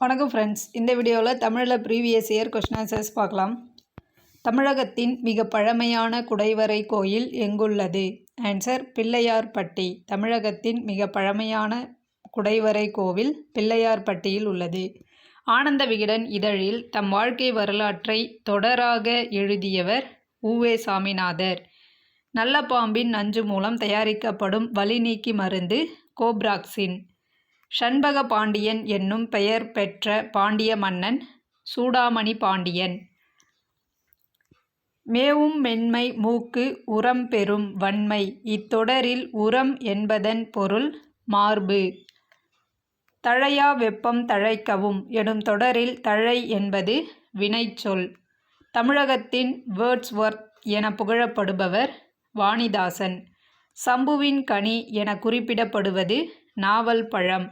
வணக்கம் ஃப்ரெண்ட்ஸ். இந்த வீடியோவில் தமிழில் ப்ரீவியஸ் இயர் கொஸ்டின் ஆன்சர்ஸ் பார்க்கலாம். தமிழகத்தின் மிக பழமையான குடைவரை கோயில் எங்குள்ளது? ஆன்சர் பிள்ளையார்பட்டி. தமிழகத்தின் மிக பழமையான குடைவரை கோவில் பிள்ளையார்பட்டியில் உள்ளது. ஆனந்த விகடன் இதழில் தம் வாழ்க்கை வரலாற்றை தொடராக எழுதியவர் உ.வே. சாமிநாதர். நல்ல பாம்பின் நஞ்சு மூலம் தயாரிக்கப்படும் வலி நீக்கி மருந்து கோப்ராக்சின். ஷண்பக பாண்டியன் என்னும் பெயர் பெற்ற பாண்டிய மன்னன் சூடாமணி பாண்டியன். மேவும் மென்மை மூக்கு உரம் பெறும் வன்மை. இத்தொடரில் உரம் என்பதன் பொருள் மார்பு. தழையா வெப்பம் தழைக்கவும் எனும் தொடரில் தழை என்பது வினைச்சொல். தமிழகத்தின் வேர்ட்ஸ்வொர்த் என புகழப்படுபவர் வாணிதாசன். சம்புவின் கனி என குறிப்பிடப்படுவது நாவல் பழம்.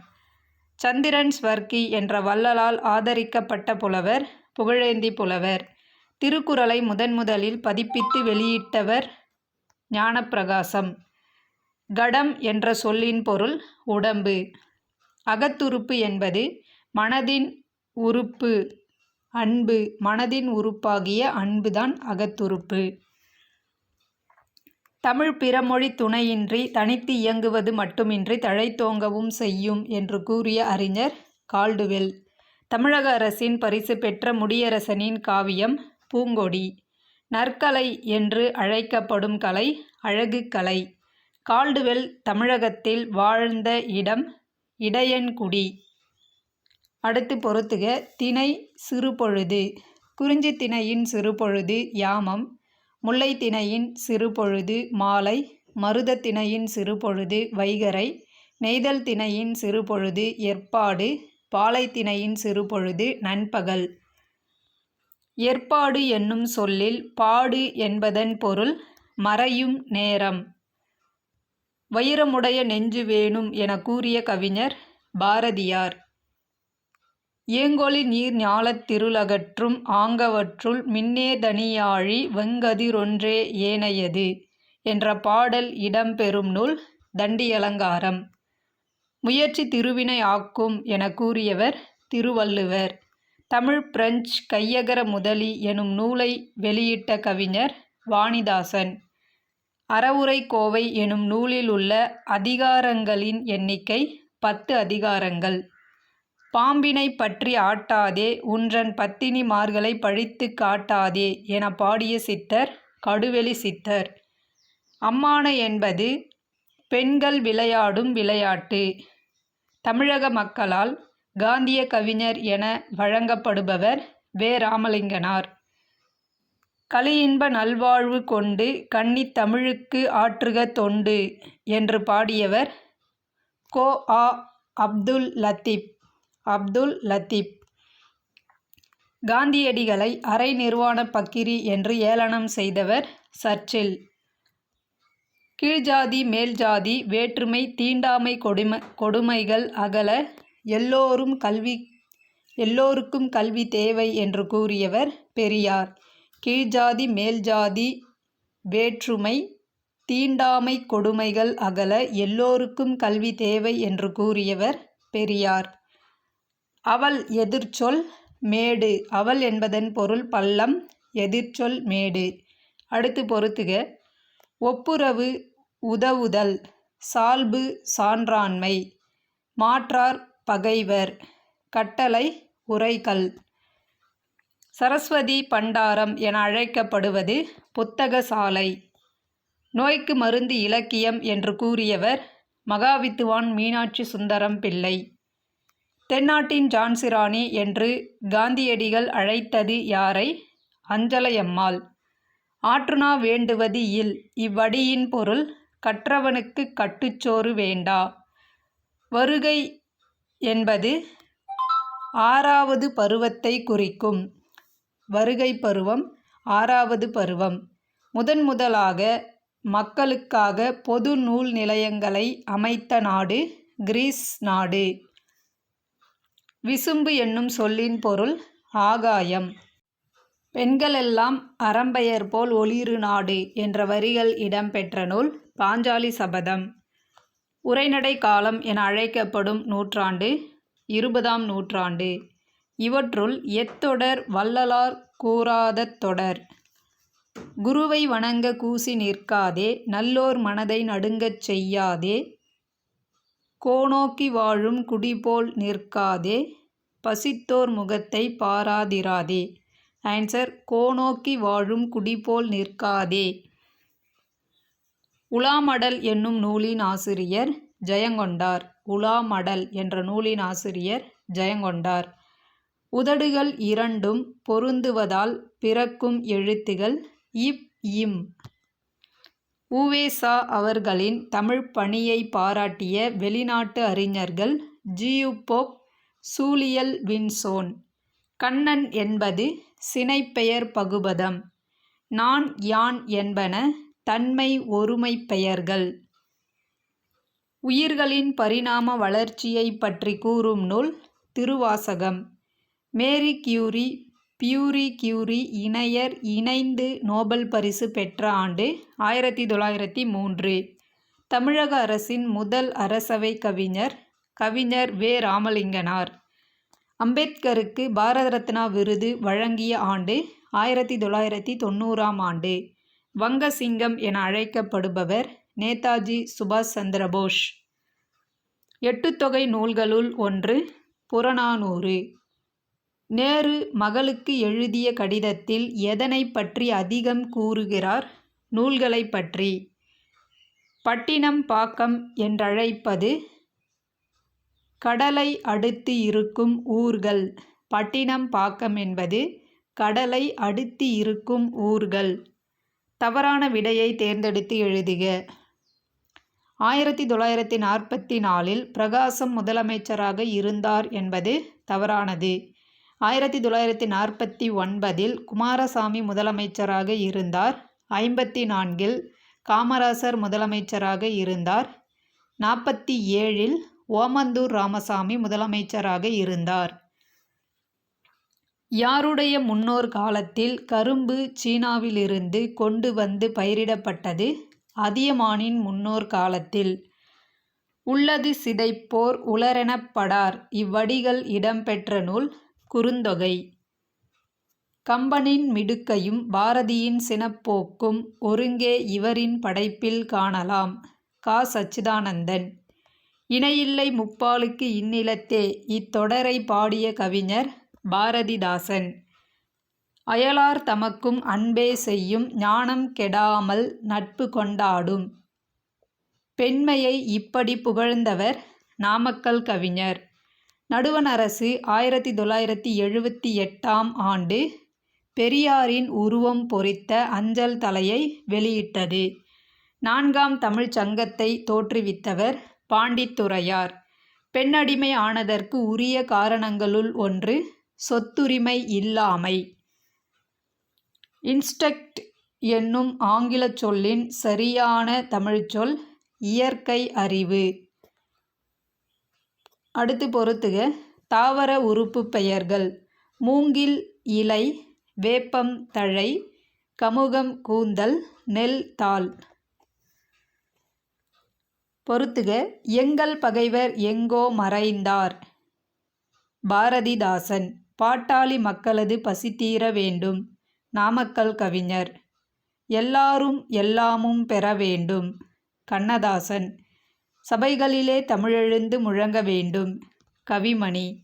சந்திரன் ஸ்வர்க்கி என்ற வள்ளலால் ஆதரிக்கப்பட்ட புலவர் புகழேந்தி புலவர். திருக்குறளை முதலில் பதிப்பித்து வெளியிட்டவர் ஞானப்பிரகாசம். கடம் என்ற சொல்லின் பொருள் உடம்பு. அகத்துறுப்பு என்பது மனதின் உறுப்பு அன்பு. மனதின் உறுப்பாகிய அன்புதான் அகத்துறுப்பு. தமிழ் பிறமொழி துணையின்றி தனித்து இயங்குவது மட்டுமின்றி தழைத்தோங்கவும் செய்யும் என்று கூறிய அறிஞர் கால்டுவெல். தமிழக அரசின் பரிசு பெற்ற முடியரசனின் காவியம் பூங்கொடி. நற்கலை என்று அழைக்கப்படும் கலை அழகு கலை. கால்டுவெல் தமிழகத்தில் வாழ்ந்த இடம் இடையன்குடி. அடுத்து பொறுத்துக. திணை சிறுபொழுது. குறிஞ்சி திணையின் சிறுபொழுது யாமம். முல்லை திணையின் சிறுபொழுது மாலை. மருத திணையின் சிறுபொழுது வைகறை. நெய்தல் திணையின் சிறுபொழுது எற்பாடு. பாலை திணையின் சிறுபொழுது நண்பகல். எற்பாடு என்னும் சொல்லில் பாடு என்பதன் பொருள் மறையும் நேரம். வைரமுடைய நெஞ்சு வேணும் என கூறிய கவிஞர் பாரதியார். ஏங்கொளி நீர் ஞாலத் திருளகற்றும் ஆங்கவற்றுள் மின்னேதனியாழி வெங்கதிரொன்றே ஏனையது என்ற பாடல் இடம்பெறும் நூல் தண்டியலங்காரம். முயற்சி திருவினை ஆக்கும் என கூறியவர் திருவள்ளுவர். தமிழ் பிரெஞ்சு கையகர முதலி எனும் நூலை வெளியிட்ட கவிஞர் வாணிதாசன். அறவுரை கோவை எனும் நூலில் உள்ள அதிகாரங்களின் எண்ணிக்கை 10 அதிகாரங்கள். பாம்பினை பற்றி ஆட்டாதே உன்றன் பத்தினி மார்களை பழித்து காட்டாதே என பாடிய சித்தர் கடுவெளி சித்தர். அம்மானை என்பது பெண்கள் விளையாடும் விளையாட்டு. தமிழக மக்களால் காந்திய கவிஞர் என வழங்கப்படுபவர் வே. ராமலிங்கனார். கலியின்ப நல்வாழ்வு கொண்டு கன்னித் தமிழுக்கு ஆற்றுக தொண்டு என்று பாடியவர் கோ. ஆ. அப்துல் லத்தீப். காந்தியடிகளை அரை நிர்வாண பக்கிரி என்று ஏளனம் செய்தவர் சர்ச்சில். கீழ்ஜாதி மேல்ஜாதி வேற்றுமை தீண்டாமை கொடுமைகள் அகல எல்லோருக்கும் கல்வி தேவை என்று கூறியவர் பெரியார். கீழ்ஜாதி மேல்ஜாதி வேற்றுமை தீண்டாமை கொடுமைகள் அகல எல்லோருக்கும் கல்வி தேவை என்று கூறியவர் பெரியார். அவல் எதிர்ச்சொல் மேடு. அவல் என்பதன் பொருள் பள்ளம். எதிர்ச்சொல் மேடு. அடுத்து பொறுத்துக. ஒப்புரவு உதவுதல். சால்பு சான்றாண்மை. மாற்றார் பகைவர். கட்டளை உரைகல். சரஸ்வதி பண்டாரம் என அழைக்கப்படுவது புத்தக சாலை. நோய்க்கு மருந்து இலக்கியம் என்று கூறியவர் மகாவித்துவான் மீனாட்சி சுந்தரம் பிள்ளை. தென்னாட்டின் ஜான்சிராணி என்று காந்தியடிகள் அழைத்தது யாரை? அஞ்சலையம்மாள். ஆற்றுணா வேண்டுவது இல். இவ்வடியின் பொருள் கற்றவனுக்கு கட்டுச்சோறு வேண்டா. வருகை என்பது 6வது பருவத்தை குறிக்கும். வருகை பருவம் 6வது பருவம். முதலாக மக்களுக்காக பொது நூல் நிலையங்களை அமைத்த நாடு கிரீஸ் நாடு. விசும்பு என்னும் சொல்லின் பொருள் ஆகாயம். பெண்களெல்லாம் அறம்பெயர் போல் ஒளிரு நாடு என்ற வரிகள் இடம்பெற்ற நூல் பாஞ்சாலி சபதம். உரைநடை காலம் என அழைக்கப்படும் நூற்றாண்டு 20ஆம் நூற்றாண்டு. இவற்றுள் எத்தொடர் வள்ளலார் கூறாத தொடர்? குருவை வணங்க கூசி நிற்காதே, நல்லோர் மனதை நடுங்கச் செய்யாதே, கோநோக்கி வாழும் குடிபோல் நிற்காதே, பசித்தோர் முகத்தை பாராதிராதே. ஆன்சர், கோநோக்கி வாழும் குடிபோல் நிற்காதே. உலாமடல் என்னும் நூலின் ஆசிரியர் ஜெயங்கொண்டார். உலாமடல் என்ற நூலின் ஆசிரியர் ஜெயங்கொண்டார். உதடுகள் இரண்டும் பொருந்துவதால் பிறக்கும் எழுத்துகள் இப், இம். உ.வே.சா. அவர்களின் தமிழ் பணியை பாராட்டிய வெளிநாட்டு அறிஞர்கள் G U Pope, Julien Vinson. Kannan என்பது சினைப்பெயர் பகுபதம். நான், யான் என்பன தன்மை ஒருமைப் பெயர்கள். உயிர்களின் பரிணாம வளர்ச்சியைப் பற்றி கூறும் நூல் Thiruvasagam. Marie Curie, Pierre Curie இணையர் இணைந்து நோபல் பரிசு பெற்ற ஆண்டு 1903. தமிழக அரசின் முதல் அரசவை கவிஞர் கவிஞர் வே. ராமலிங்கனார். அம்பேத்கருக்கு பாரத ரத்னா விருது வழங்கிய ஆண்டு 1990ஆம் ஆண்டு. வங்க சிங்கம் என அழைக்கப்படுபவர் நேதாஜி சுபாஷ் சந்திரபோஸ். எட்டுத்தொகை நூல்களுள் ஒன்று புறநானூறு. நேரு மகளுக்கு எழுதிய கடிதத்தில் எதனை பற்றி அதிகம் கூறுகிறார்? நூல்களை பற்றி. பட்டினம் பாக்கம் என்றழைப்பது கடலை அடுத்து இருக்கும் ஊர்கள். பட்டினம் பாக்கம் என்பது கடலை அடுத்து இருக்கும் ஊர்கள். தவறான விடையை தேர்ந்தெடுத்து எழுதுக. 1944இல் பிரகாசம் முதலமைச்சராக இருந்தார் என்பது தவறானது. 1949இல் குமாரசாமி முதலமைச்சராக இருந்தார். 54இல் காமராசர் முதலமைச்சராக இருந்தார். 47இல் ஓமந்தூர் ராமசாமி முதலமைச்சராக இருந்தார். யாருடைய முன்னோர் காலத்தில் கரும்பு சீனாவிலிருந்து கொண்டு வந்து பயிரிடப்பட்டது? அதியமானின் முன்னோர் காலத்தில். உள்ளது சிதைப்போர் உளரெனப்படார். இவ்வடிகள் இடம்பெற்ற நூல் குறுந்தொகை. கம்பனின் மிடுக்கையும் பாரதியின் சினப்போக்கும் ஒருங்கே இவரின் படைப்பில் காணலாம். கா. சச்சிதானந்தன். இணையில்லை முப்பாலுக்கு இந்நிலத்தே இத்தொடரை பாடிய கவிஞர் பாரதிதாசன். அயலார் தமக்கும் அன்பே செய்யும் ஞானம் கெடாமல் நட்பு கொண்டாடும். பெண்மையை இப்படி புகழ்ந்தவர் நாமக்கல் கவிஞர். நடுவண் அரசு 1978ஆம் ஆண்டு பெரியாரின் உருவம் பொறித்த அஞ்சல் தலையை வெளியிட்டது. 4ஆம் தமிழ்ச் சங்கத்தை தோற்றுவித்தவர் பாண்டித்துரையார். பெண்ணடிமை ஆனதற்கு உரிய காரணங்களுள் ஒன்று சொத்துரிமை இல்லாமை. இன்ஸ்டக்ட் என்னும் ஆங்கிலச் சொல்லின் சரியான தமிழ்ச்சொல் இயற்கை அறிவு. அடுத்து பொறுத்துக. தாவர உறுப்பு பெயர்கள். மூங்கில் இலை, வேப்பம் தழை, கமுகம் கூந்தல், நெல் தாள். பொறுத்துக. எங்கள் பகைவர் எங்கோ மறைந்தார். பாரதிதாசன். பாட்டாளி மக்களது பசி தீர வேண்டும். நாமக்கல் கவிஞர். எல்லாரும் எல்லாமும் பெற வேண்டும். கண்ணதாசன். சபைகளிலே தமிழெழுந்து முழங்க வேண்டும். கவிமணி.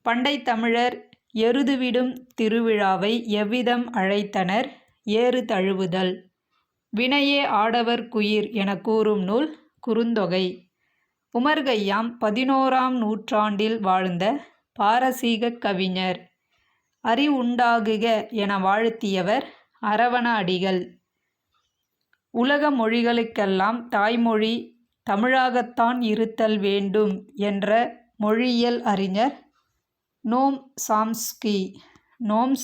பண்டைத் தமிழர் எருதுவிடும் திருவிழாவை எவ்விதம் அழைத்தனர்? ஏறு தழுவுதல். வினையே ஆடவர் குயிர் என கூறும் நூல் குறுந்தொகை. உமர் கய்யாம் 11ஆம் நூற்றாண்டில் வாழ்ந்த பாரசீகக் கவிஞர். அறிவுண்டாகுக என வாழ்த்தியவர் அரவண அடிகள். உலக மொழிகளுக்கெல்லாம் தாய்மொழி தமிழாகத்தான் இருத்தல் வேண்டும் என்ற மொழியியல் அறிஞர் நோம்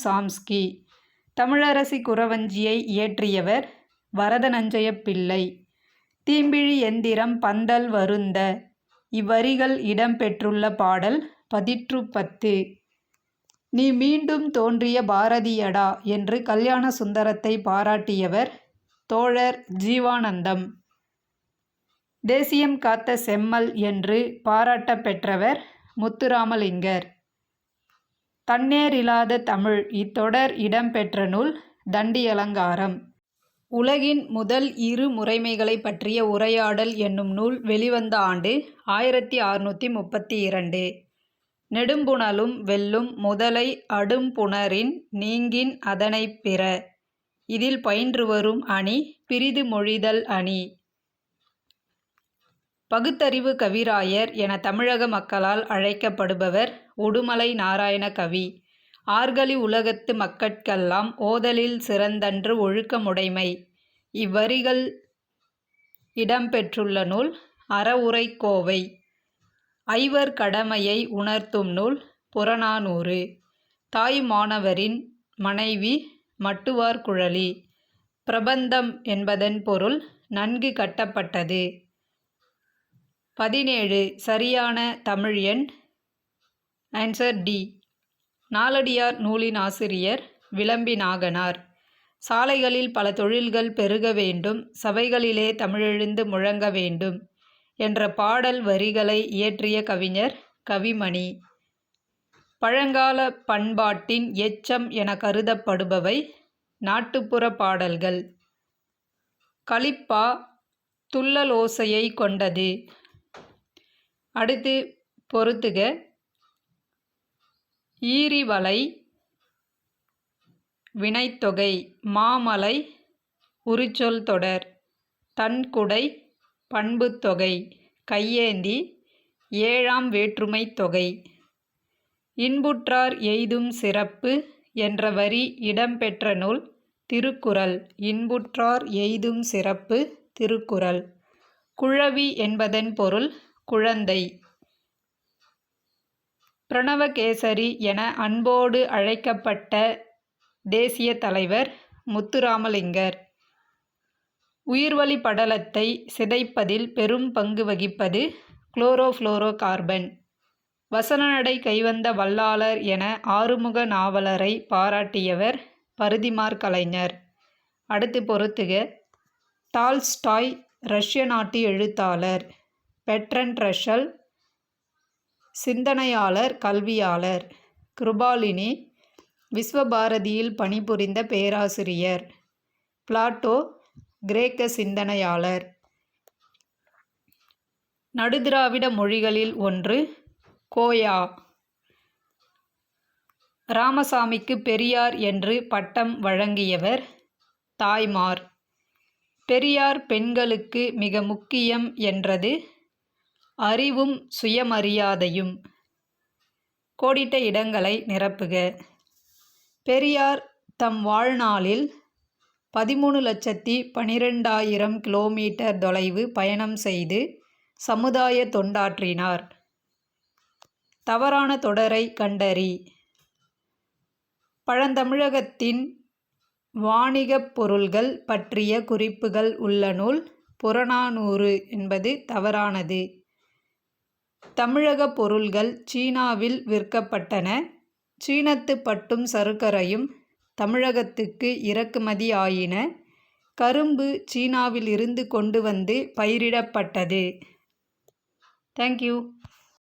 சாம்ஸ்கி. தமிழரசி குறவஞ்சியை இயற்றியவர் வரதநஞ்சையப் பிள்ளை. தீம்பிழி எந்திரம் பந்தல் வருந்த. இவ்வரிகள் இடம்பெற்றுள்ள பாடல் பதிற்று10. நீ மீண்டும் தோன்றிய பாரதியடா என்று கல்யாண சுந்தரத்தை பாராட்டியவர் தோழர் ஜீவானந்தம். தேசியம் காத்த செம்மல் என்று பாராட்ட பெற்றவர் முத்துராமலிங்கர். தன்னேரில்லாத தமிழ். இத்தொடர் இடம்பெற்ற நூல் தண்டியலங்காரம். உலகின் முதல் இரு முறைமைகளைப் பற்றிய உரையாடல் என்னும் நூல் வெளிவந்த ஆண்டு 1632. நெடும்புனலும் வெல்லும் முதலை அடும்புணரின் நீங்கின் அதனைப் பிற. இதில் பயின்று வரும் அணி பிறிது மொழிதல் அணி. பகுத்தறிவு கவிராயர் என தமிழக மக்களால் அழைக்கப்படுபவர் உடுமலை நாராயண கவி. ஆர்கலி உலகத்து மக்கட்கெல்லாம் ஓதலில் சிறந்தன்று ஒழுக்கமுடைமை. இவ்வரிகள் இடம்பெற்றுள்ள நூல் அறவுரைக்கோவை. ஐவர் கடமையை உணர்த்தும் நூல் புறநானூறு. தாயுமானவரின் மனைவி மட்டுவார்குழலி. பிரபந்தம் என்பதன் பொருள் நன்கு கட்டப்பட்டது. 17 சரியான தமிழ் எண். Answer D. நாலடியார் நூலின் ஆசிரியர் விளம்பி நாகனார். சாலைகளில் பல தொழில்கள் பெருக வேண்டும், சபைகளிலே தமிழெழுந்து முழங்க வேண்டும் என்ற பாடல் வரிகளை இயற்றிய கவிஞர் கவிமணி. பழங்கால பண்பாட்டின் எச்சம் என கருதப்படுபவை நாட்டுப்புற பாடல்கள். கலிப்பா துள்ளலோசையை கொண்டது. அடுத்து பொறுத்துக. ஈரிவளை வினைத்தொகை. மாமலை உரிச்சொல் தொடர். தன்குடை பண்புத்தொகை. கையேந்தி ஏழாம் வேற்றுமைத் தொகை. இன்புற்றார் எய்தும் சிறப்பு என்ற வரி இடம்பெற்ற நூல் திருக்குறள். இன்புற்றார் எய்தும் சிறப்பு திருக்குறள். குழவி என்பதன் பொருள் குழந்தை. பிரணவகேசரி என அன்போடு அழைக்கப்பட்ட தேசிய தலைவர் முத்துராமலிங்கர். உயிர்வளி படலத்தை சிதைப்பதில் பெரும் பங்கு வகிப்பது குளோரோஃப்ளோரோ கார்பன். வசனநடை கைவந்த வல்லாளர் என ஆறுமுக நாவலரை பாராட்டியவர் பரிதிமாற் கலைஞர். அடுத்து பொறுத்துக. டால்ஸ்டாய் ரஷ்ய நாட்டு எழுத்தாளர். பெர்ட்ரண்ட் ரஸ்ஸல் சிந்தனையாளர், கல்வியாளர். கிருபாலினி விஸ்வபாரதியில் பணிபுரிந்த பேராசிரியர். பிளாட்டோ கிரேக்க சிந்தனையாளர். நடுதிராவிட மொழிகளில் ஒன்று கோயா. ராமசாமிக்கு பெரியார் என்று பட்டம் வழங்கியவர் தாய்மார். பெரியார் பெண்களுக்கு மிக முக்கியம் என்றது அறிவும் சுயமரியாதையும். கோடிட்ட இடங்களை நிரப்புக. பெரியார் தம் வாழ்நாளில் 13,12,000 கிலோமீட்டர் தொலைவு பயணம் செய்து சமுதாய தொண்டாற்றினார். தவறான தொடரை கண்டறி. பழந்தமிழகத்தின் வாணிகப் பொருள்கள் பற்றிய குறிப்புகள் உள்ள நூல் புறநானூறு என்பது தவறானது. தமிழக பொருள்கள் சீனாவில் விற்கப்பட்டன. சீனத்து பட்டும் சருக்கரையும் தமிழகத்துக்கு இறக்குமதி ஆயின. கரும்பு சீனாவில் இருந்து கொண்டு வந்து பயிரிடப்பட்டது. தேங்க்யூ.